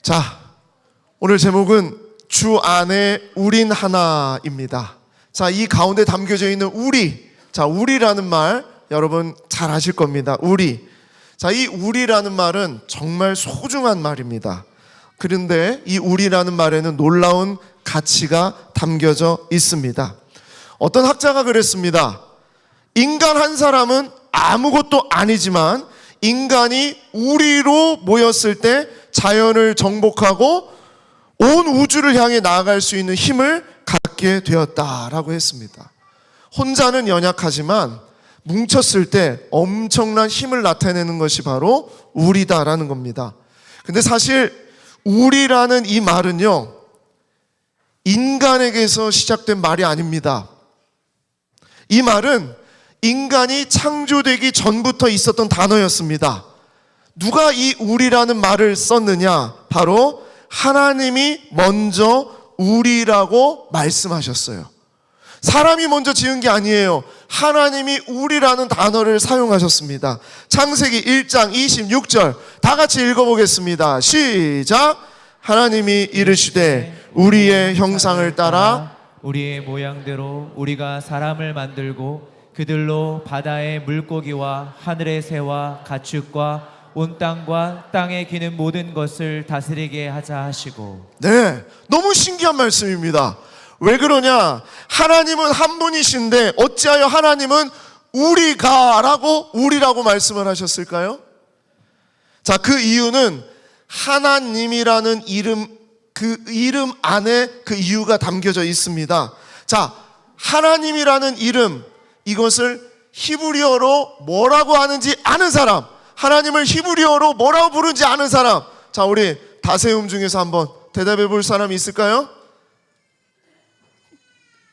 자, 오늘 제목은 주 안에 우린 하나입니다. 자, 이 가운데 담겨져 있는 우리. 자, 우리라는 말 여러분 잘 아실 겁니다. 우리. 자, 이 우리라는 말은 정말 소중한 말입니다. 그런데 이 우리라는 말에는 놀라운 가치가 담겨져 있습니다. 어떤 학자가 그랬습니다. 인간 한 사람은 아무것도 아니지만 인간이 우리로 모였을 때 자연을 정복하고 온 우주를 향해 나아갈 수 있는 힘을 갖게 되었다라고 했습니다. 혼자는 연약하지만 뭉쳤을 때 엄청난 힘을 나타내는 것이 바로 우리다라는 겁니다. 근데 사실 우리라는 이 말은요, 인간에게서 시작된 말이 아닙니다. 이 말은 인간이 창조되기 전부터 있었던 단어였습니다. 누가 이 우리라는 말을 썼느냐? 바로 하나님이 먼저 우리라고 말씀하셨어요. 사람이 먼저 지은 게 아니에요. 하나님이 우리라는 단어를 사용하셨습니다. 창세기 1장 26절 다 같이 읽어보겠습니다. 시작! 하나님이 이르시되 우리의 형상을 따라 우리의 모양대로 우리가 사람을 만들고 그들로 바다의 물고기와 하늘의 새와 가축과 온 땅과 땅에 기는 모든 것을 다스리게 하자 하시고. 네, 너무 신기한 말씀입니다. 왜 그러냐? 하나님은 한 분이신데 어찌하여 하나님은 우리라고 말씀을 하셨을까요? 자, 그 이유는 하나님이라는 이름, 그 이름 안에 그 이유가 담겨져 있습니다. 자, 하나님이라는 이름, 이것을 히브리어로 뭐라고 하는지 아는 사람, 하나님을 히브리어로 뭐라고 부르는지 아는 사람. 자, 우리 다세움 중에서 한번 대답해 볼 사람이 있을까요?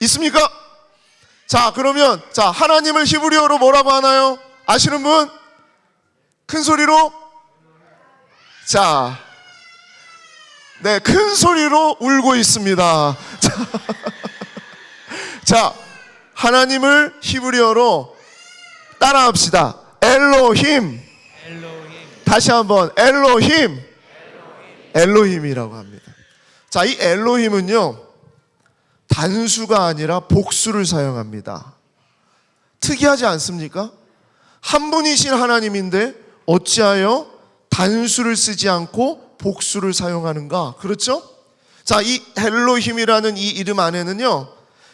있습니까? 자, 그러면 자, 하나님을 히브리어로 뭐라고 하나요? 아시는 분? 큰 소리로? 자, 네, 큰 소리로 울고 있습니다. 자, 하나님을 히브리어로 따라합시다. 엘로힘. 다시 한번 엘로힘. 엘로힘이라고 합니다. 자, 이 엘로힘은요, 단수가 아니라 복수를 사용합니다. 특이하지 않습니까? 한 분이신 하나님인데 어찌하여 단수를 쓰지 않고 복수를 사용하는가? 그렇죠? 자, 이 엘로힘이라는 이 이름 안에는요,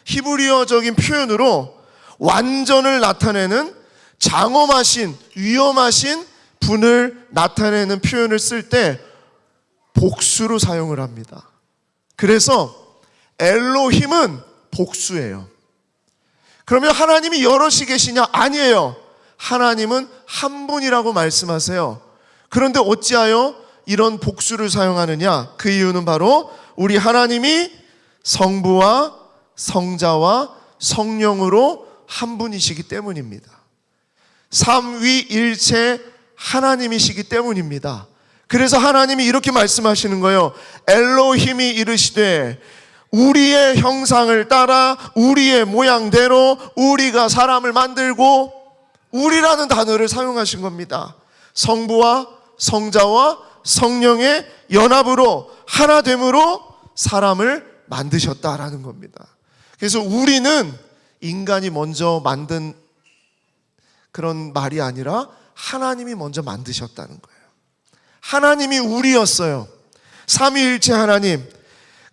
히브리어적인 표현으로 완전을 나타내는 장엄하신, 위험하신 분을 나타내는 표현을 쓸 때 복수로 사용을 합니다. 그래서 엘로힘은 복수예요. 그러면 하나님이 여럿이 계시냐? 아니에요. 하나님은 한 분이라고 말씀하세요. 그런데 어찌하여 이런 복수를 사용하느냐? 그 이유는 바로 우리 하나님이 성부와 성자와 성령으로 한 분이시기 때문입니다. 삼위일체 하나님이시기 때문입니다. 그래서 하나님이 이렇게 말씀하시는 거예요. 엘로힘이 이르시되 우리의 형상을 따라 우리의 모양대로 우리가 사람을 만들고, 우리라는 단어를 사용하신 겁니다. 성부와 성자와 성령의 연합으로 하나됨으로 사람을 만드셨다라는 겁니다. 그래서 우리는 인간이 먼저 만든 그런 말이 아니라 하나님이 먼저 만드셨다는 거예요. 하나님이 우리였어요. 삼위일체 하나님.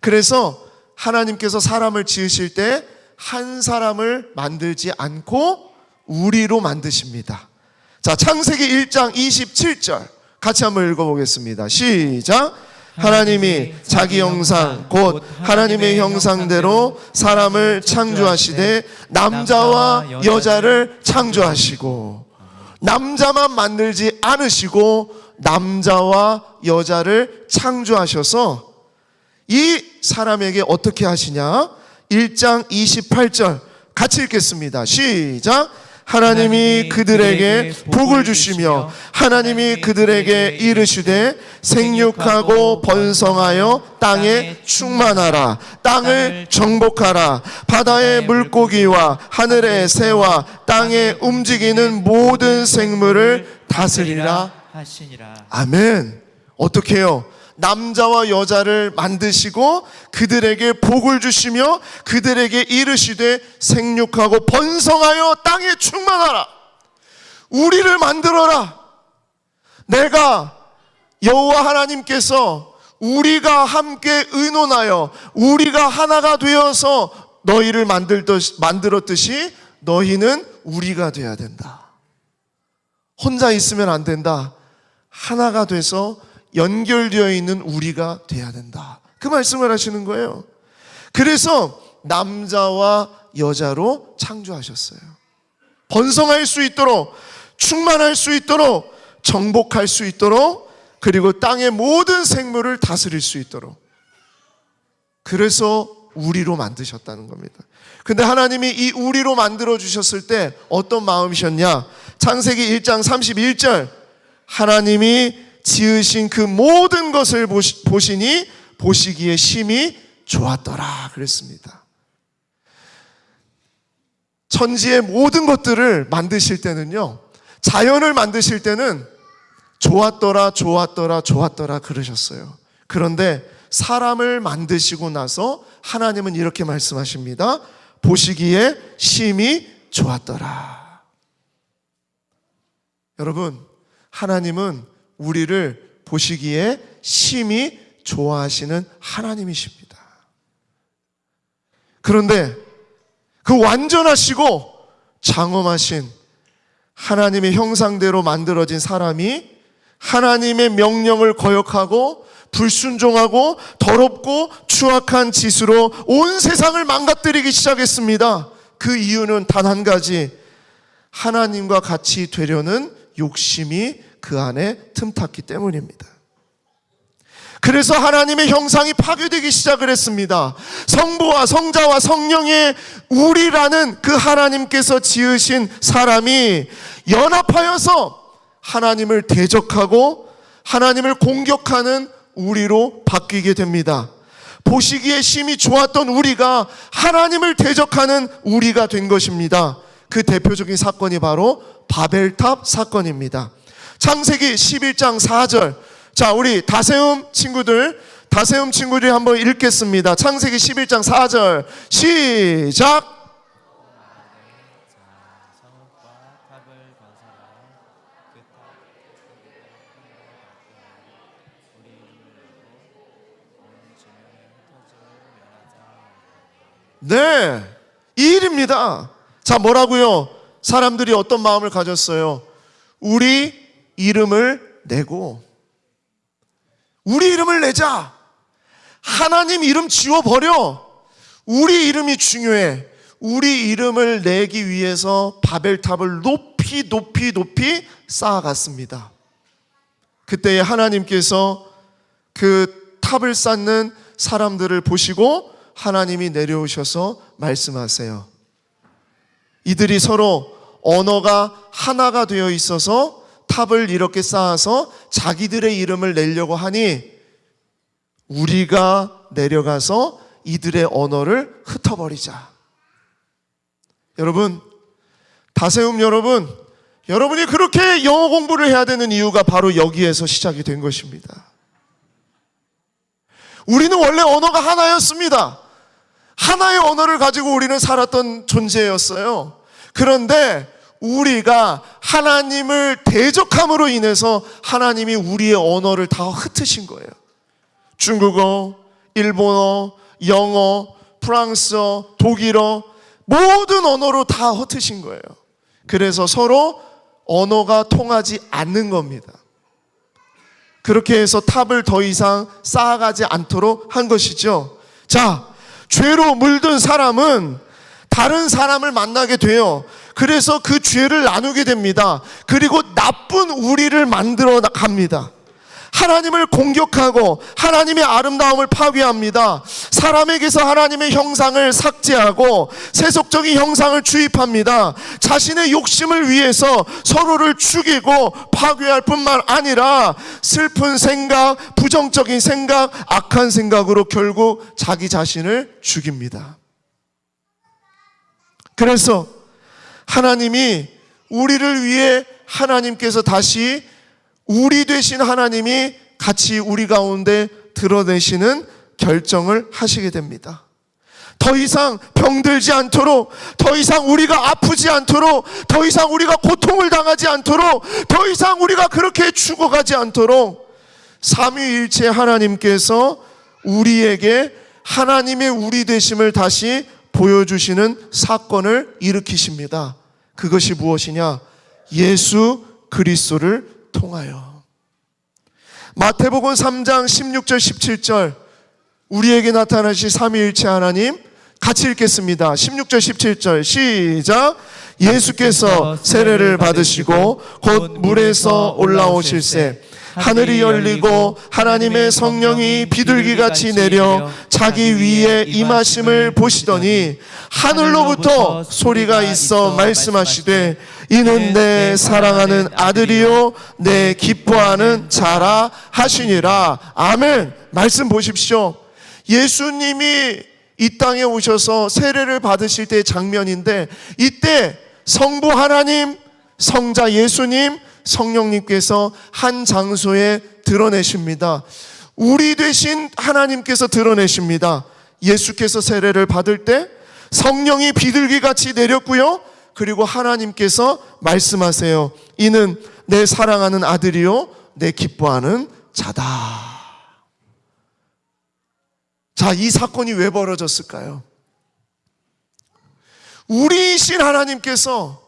그래서 하나님께서 사람을 지으실 때 한 사람을 만들지 않고 우리로 만드십니다. 자, 창세기 1장 27절 같이 한번 읽어보겠습니다. 시작! 하나님이 자기 형상 곧 하나님의 형상대로 사람을 창조하시되 남자와 여자를 창조하시고, 남자만 만들지 않으시고 남자와 여자를 창조하셔서 이 사람에게 어떻게 하시냐? 1장 28절 같이 읽겠습니다. 시작! 하나님이 그들에게 복을 주시며 하나님이 그들에게 이르시되 생육하고 번성하여 땅에 충만하라. 땅을 정복하라. 바다의 물고기와 하늘의 새와 땅에 움직이는 모든 생물을 다스리라 하시니라. 아멘. 어떻게 해요? 남자와 여자를 만드시고 그들에게 복을 주시며 그들에게 이르시되 생육하고 번성하여 땅에 충만하라. 우리를 만들어라. 내가 여호와 하나님께서 우리가 함께 의논하여 우리가 하나가 되어서 너희를 만들었듯이 너희는 우리가 돼야 된다. 혼자 있으면 안 된다. 하나가 돼서 연결되어 있는 우리가 돼야 된다. 그 말씀을 하시는 거예요. 그래서 남자와 여자로 창조하셨어요. 번성할 수 있도록, 충만할 수 있도록, 정복할 수 있도록, 그리고 땅의 모든 생물을 다스릴 수 있도록. 그래서 우리로 만드셨다는 겁니다. 근데 하나님이 이 우리로 만들어 주셨을 때 어떤 마음이셨냐? 창세기 1장 31절, 하나님이 지으신 그 모든 것을 보시니 보시기에 심히 좋았더라 그랬습니다. 천지의 모든 것들을 만드실 때는요, 자연을 만드실 때는 좋았더라 좋았더라 좋았더라 그러셨어요. 그런데 사람을 만드시고 나서 하나님은 이렇게 말씀하십니다. 보시기에 심히 좋았더라. 여러분, 하나님은 우리를 보시기에 심히 좋아하시는 하나님이십니다. 그런데 그 완전하시고 장엄하신 하나님의 형상대로 만들어진 사람이 하나님의 명령을 거역하고 불순종하고 더럽고 추악한 짓으로 온 세상을 망가뜨리기 시작했습니다. 그 이유는 단 한 가지, 하나님과 같이 되려는 욕심이 그 안에 틈탔기 때문입니다. 그래서 하나님의 형상이 파괴되기 시작을 했습니다. 성부와 성자와 성령의 우리라는 그 하나님께서 지으신 사람이 연합하여서 하나님을 대적하고 하나님을 공격하는 우리로 바뀌게 됩니다. 보시기에 심히 좋았던 우리가 하나님을 대적하는 우리가 된 것입니다. 그 대표적인 사건이 바로 바벨탑 사건입니다. 창세기 11장 4절. 자, 우리 다세움 친구들이 한번 읽겠습니다. 창세기 11장 4절 시작. 네, 이 일입니다. 자, 뭐라고요? 사람들이 어떤 마음을 가졌어요? 우리 이름을 내고, 우리 이름을 내자. 하나님 이름 지워버려. 우리 이름이 중요해. 우리 이름을 내기 위해서 바벨탑을 높이 쌓아갔습니다. 그때에 하나님께서 그 탑을 쌓는 사람들을 보시고 하나님이 내려오셔서 말씀하세요. 이들이 서로 언어가 하나가 되어 있어서 탑을 이렇게 쌓아서 자기들의 이름을 내려고 하니 우리가 내려가서 이들의 언어를 흩어버리자. 여러분, 다세움 여러분이 그렇게 영어 공부를 해야 되는 이유가 바로 여기에서 시작이 된 것입니다. 우리는 원래 언어가 하나였습니다. 하나의 언어를 가지고 우리는 살았던 존재였어요. 그런데 우리가 하나님을 대적함으로 인해서 하나님이 우리의 언어를 다 흩으신 거예요. 중국어, 일본어, 영어, 프랑스어, 독일어, 모든 언어로 다 흩으신 거예요. 그래서 서로 언어가 통하지 않는 겁니다. 그렇게 해서 탑을 더 이상 쌓아가지 않도록 한 것이죠. 자, 죄로 물든 사람은 다른 사람을 만나게 돼요. 그래서 그 죄를 나누게 됩니다. 그리고 나쁜 우리를 만들어 갑니다. 하나님을 공격하고 하나님의 아름다움을 파괴합니다. 사람에게서 하나님의 형상을 삭제하고 세속적인 형상을 주입합니다. 자신의 욕심을 위해서 서로를 죽이고 파괴할 뿐만 아니라 슬픈 생각, 부정적인 생각, 악한 생각으로 결국 자기 자신을 죽입니다. 그래서 하나님이 우리를 위해 하나님께서 다시 우리 되신 하나님이 같이 우리 가운데 드러내시는 결정을 하시게 됩니다. 더 이상 병들지 않도록, 더 이상 우리가 아프지 않도록, 더 이상 우리가 고통을 당하지 않도록, 더 이상 우리가 그렇게 죽어가지 않도록 삼위일체 하나님께서 우리에게 하나님의 우리 되심을 다시 보여주시는 사건을 일으키십니다. 그것이 무엇이냐? 예수 그리스도를 통하여. 마태복음 3장 16절 17절 우리에게 나타나신 삼위일체 하나님 같이 읽겠습니다. 16절 17절 시작. 예수께서 세례를 받으시고 곧 물에서 올라오실새 하늘이 열리고 하나님의 성령이 비둘기같이 내려 자기 위에 임하심을 보시더니 하늘로부터 소리가 있어 말씀하시되 이는 내 사랑하는 아들이요 내 기뻐하는 자라 하시니라. 아멘. 말씀 보십시오. 예수님이 이 땅에 오셔서 세례를 받으실 때의 장면인데, 이때 성부 하나님, 성자 예수님, 성령님께서 한 장소에 드러내십니다. 우리 되신 하나님께서 드러내십니다. 예수께서 세례를 받을 때 성령이 비둘기같이 내렸고요, 그리고 하나님께서 말씀하세요. 이는 내 사랑하는 아들이요 내 기뻐하는 자다. 자, 이 사건이 왜 벌어졌을까요? 우리이신 하나님께서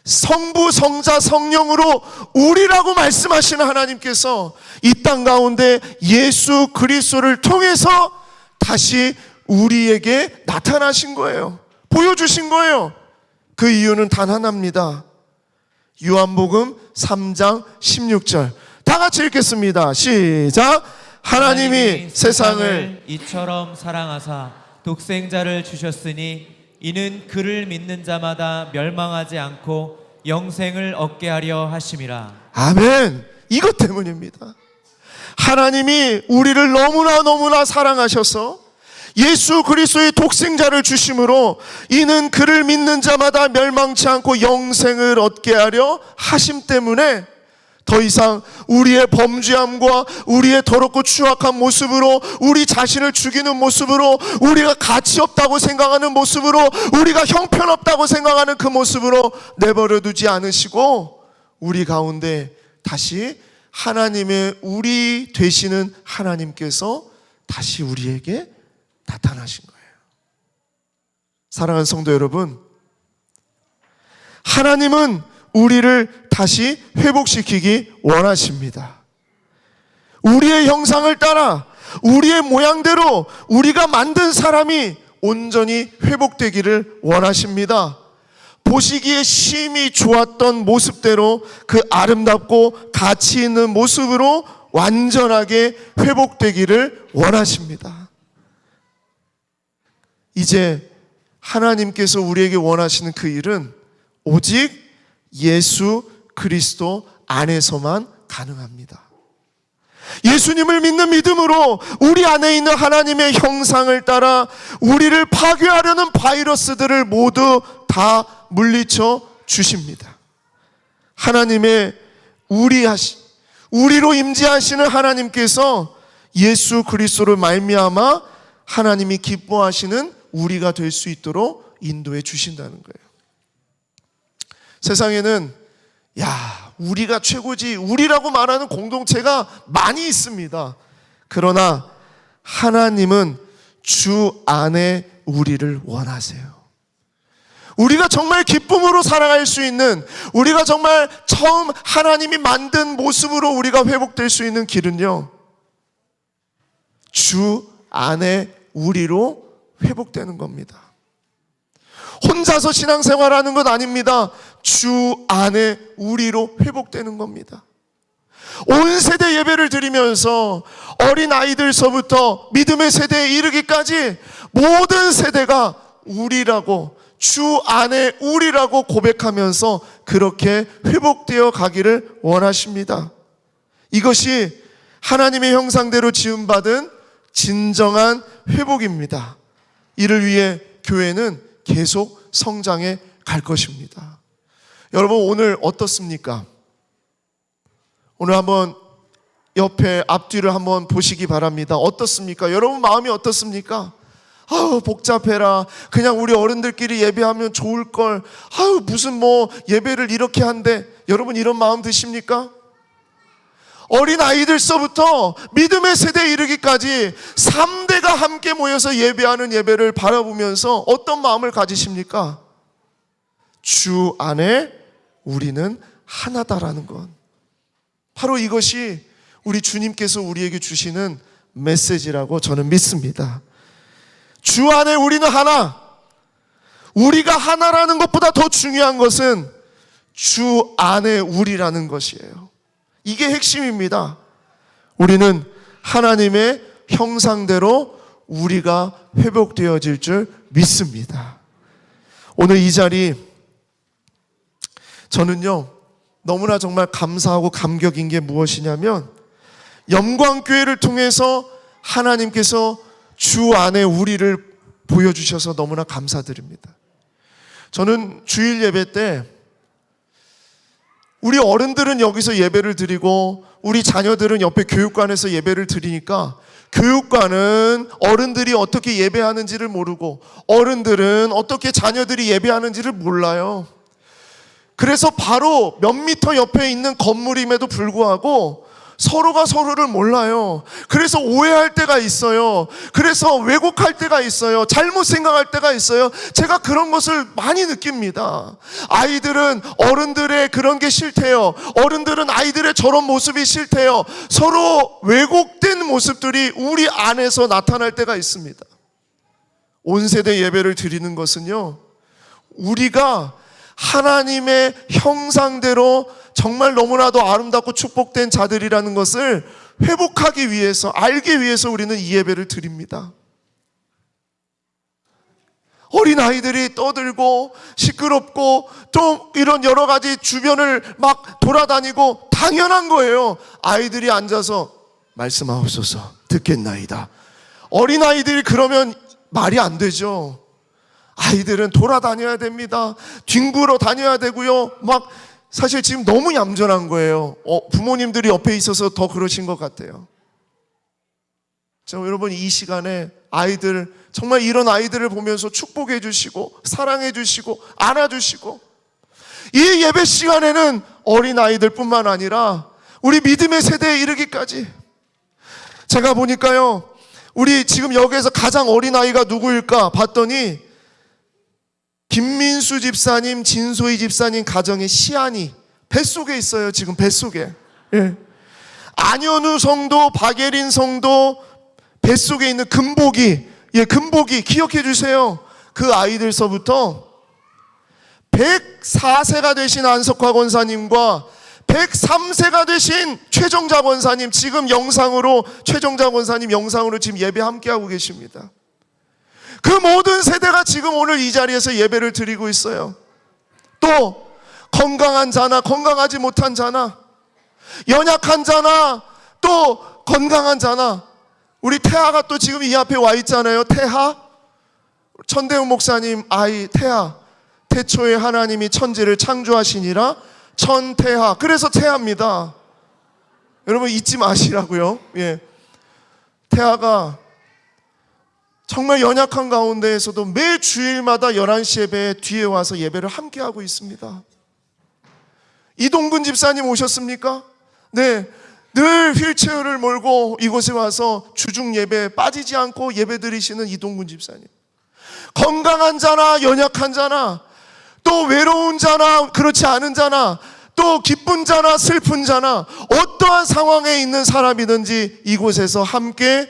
성부, 성자, 성령으로 우리라고 말씀하시는 하나님께서 이 땅 가운데 예수 그리스도를 통해서 다시 우리에게 나타나신 거예요. 보여주신 거예요. 그 이유는 단 하나입니다. 요한복음 3장 16절 다 같이 읽겠습니다. 시작. 하나님이 세상을 이처럼 사랑하사 독생자를 주셨으니 이는 그를 믿는 자마다 멸망하지 않고 영생을 얻게 하려 하심이라. 아멘. 이것 때문입니다. 하나님이 우리를 너무나 사랑하셔서 예수 그리스도의 독생자를 주심으로 이는 그를 믿는 자마다 멸망치 않고 영생을 얻게 하려 하심 때문에 더 이상 우리의 범죄함과 우리의 더럽고 추악한 모습으로, 우리 자신을 죽이는 모습으로, 우리가 가치 없다고 생각하는 모습으로, 우리가 형편없다고 생각하는 그 모습으로 내버려 두지 않으시고 우리 가운데 다시 하나님의 우리 되시는 하나님께서 다시 우리에게 나타나신 거예요. 사랑하는 성도 여러분, 하나님은 우리를 다시 회복시키기 원하십니다. 우리의 형상을 따라 우리의 모양대로 우리가 만든 사람이 온전히 회복되기를 원하십니다. 보시기에 심히 좋았던 모습대로 그 아름답고 가치 있는 모습으로 완전하게 회복되기를 원하십니다. 이제 하나님께서 우리에게 원하시는 그 일은 오직 예수 그리스도 안에서만 가능합니다. 예수님을 믿는 믿음으로 우리 안에 있는 하나님의 형상을 따라 우리를 파괴하려는 바이러스들을 모두 다 물리쳐 주십니다. 하나님의 우리로 임재하시는 하나님께서 예수 그리스도를 말미암아 하나님이 기뻐하시는 우리가 될 수 있도록 인도해 주신다는 거예요. 세상에는 우리가 최고지, 우리라고 말하는 공동체가 많이 있습니다. 그러나 하나님은 주 안에 우리를 원하세요. 우리가 정말 기쁨으로 살아갈 수 있는, 우리가 정말 처음 하나님이 만든 모습으로 우리가 회복될 수 있는 길은요, 주 안에 우리로 회복되는 겁니다. 혼자서 신앙생활하는 것 아닙니다. 주 안에 우리로 회복되는 겁니다. 온 세대 예배를 드리면서 어린 아이들서부터 믿음의 세대에 이르기까지 모든 세대가 우리라고, 주 안에 우리라고 고백하면서 그렇게 회복되어 가기를 원하십니다. 이것이 하나님의 형상대로 지음받은 진정한 회복입니다. 이를 위해 교회는 계속 성장해 갈 것입니다. 여러분, 오늘 어떻습니까? 오늘 한번 옆에 앞뒤를 한번 보시기 바랍니다. 어떻습니까? 여러분 마음이 어떻습니까? 아우 복잡해라. 그냥 우리 어른들끼리 예배하면 좋을걸. 아우 무슨 뭐 예배를 이렇게 한대. 여러분 이런 마음 드십니까? 어린 아이들서부터 믿음의 세대에 이르기까지 3대가 함께 모여서 예배하는 예배를 바라보면서 어떤 마음을 가지십니까? 주 안에 우리는 하나다라는 것. 바로 이것이 우리 주님께서 우리에게 주시는 메시지라고 저는 믿습니다. 주 안에 우리는 하나. 우리가 하나라는 것보다 더 중요한 것은 주 안에 우리라는 것이에요. 이게 핵심입니다. 우리는 하나님의 형상대로 우리가 회복되어질 줄 믿습니다. 오늘 이 자리 저는요 너무나 정말 감사하고 감격인 게 무엇이냐면 영광교회를 통해서 하나님께서 주 안에 우리를 보여주셔서 너무나 감사드립니다. 저는 주일 예배 때 우리 어른들은 여기서 예배를 드리고 우리 자녀들은 옆에 교육관에서 예배를 드리니까 교육관은 어른들이 어떻게 예배하는지를 모르고 어른들은 어떻게 자녀들이 예배하는지를 몰라요. 그래서 바로 몇 미터 옆에 있는 건물임에도 불구하고 서로가 서로를 몰라요. 그래서 오해할 때가 있어요. 그래서 왜곡할 때가 있어요. 잘못 생각할 때가 있어요. 제가 그런 것을 많이 느낍니다. 아이들은 어른들의 그런 게 싫대요. 어른들은 아이들의 저런 모습이 싫대요. 서로 왜곡된 모습들이 우리 안에서 나타날 때가 있습니다. 온 세대 예배를 드리는 것은요 우리가 하나님의 형상대로 정말 너무나도 아름답고 축복된 자들이라는 것을 회복하기 위해서, 알기 위해서 우리는 이 예배를 드립니다. 어린아이들이 떠들고 시끄럽고 또 이런 여러 가지 주변을 막 돌아다니고 당연한 거예요. 아이들이 앉아서 말씀하옵소서 듣겠나이다. 어린아이들이 그러면 말이 안 되죠. 아이들은 돌아다녀야 됩니다. 뒹굴어 다녀야 되고요. 막 사실 지금 너무 얌전한 거예요. 부모님들이 옆에 있어서 더 그러신 것 같아요. 여러분 이 시간에 아이들 정말 이런 아이들을 보면서 축복해 주시고 사랑해 주시고 안아주시고 이 예배 시간에는 어린 아이들뿐만 아니라 우리 믿음의 세대에 이르기까지 제가 보니까요 우리 지금 여기에서 가장 어린 아이가 누구일까 봤더니 김민수 집사님, 진소희 집사님 가정의 시안이 뱃속에 있어요. 지금 뱃속에. 예. 안현우 성도, 박예린 성도 뱃속에 있는 금복이, 금복이 기억해 주세요. 그 아이들서부터 104세가 되신 안석화 권사님과 103세가 되신 최정자 권사님, 지금 영상으로 최정자 권사님 영상으로 지금 예배 함께하고 계십니다. 그 모든 세대가 지금 오늘 이 자리에서 예배를 드리고 있어요. 또 건강한 자나 건강하지 못한 자나 연약한 자나 또 건강한 자나 우리 태아가 또 지금 이 앞에 와 있잖아요. 태아 천대훈 목사님 아이 태아 태초에 하나님이 천지를 창조하시니라 천태아 그래서 태아입니다. 여러분 잊지 마시라고요. 예. 태아가 정말 연약한 가운데에서도 매 주일마다 11시 예배 뒤에 와서 예배를 함께하고 있습니다. 이동근 집사님 오셨습니까? 네, 늘 휠체어를 몰고 이곳에 와서 주중 예배 빠지지 않고 예배 드리시는 이동근 집사님. 건강한 자나 연약한 자나 또 외로운 자나 그렇지 않은 자나 또 기쁜 자나 슬픈 자나 어떠한 상황에 있는 사람이든지 이곳에서 함께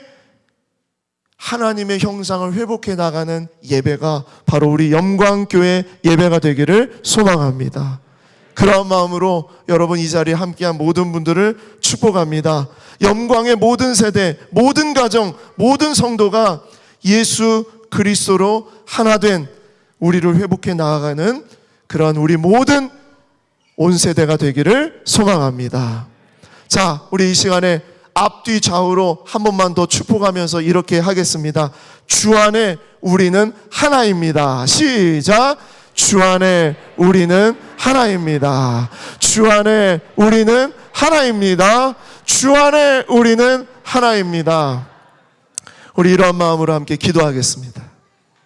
하나님의 형상을 회복해 나가는 예배가 바로 우리 영광교회 예배가 되기를 소망합니다. 그런 마음으로 여러분 이 자리에 함께한 모든 분들을 축복합니다. 영광의 모든 세대, 모든 가정, 모든 성도가 예수 그리스도로 하나 된 우리를 회복해 나아가는 그런 우리 모든 온 세대가 되기를 소망합니다. 자, 우리 이 시간에 앞뒤 좌우로 한 번만 더 축복하면서 이렇게 하겠습니다. 주 안에 우리는 하나입니다. 시작. 주 안에 우리는 하나입니다. 주 안에 우리는 하나입니다. 주 안에 우리는 하나입니다. 우리 이런 마음으로 함께 기도하겠습니다.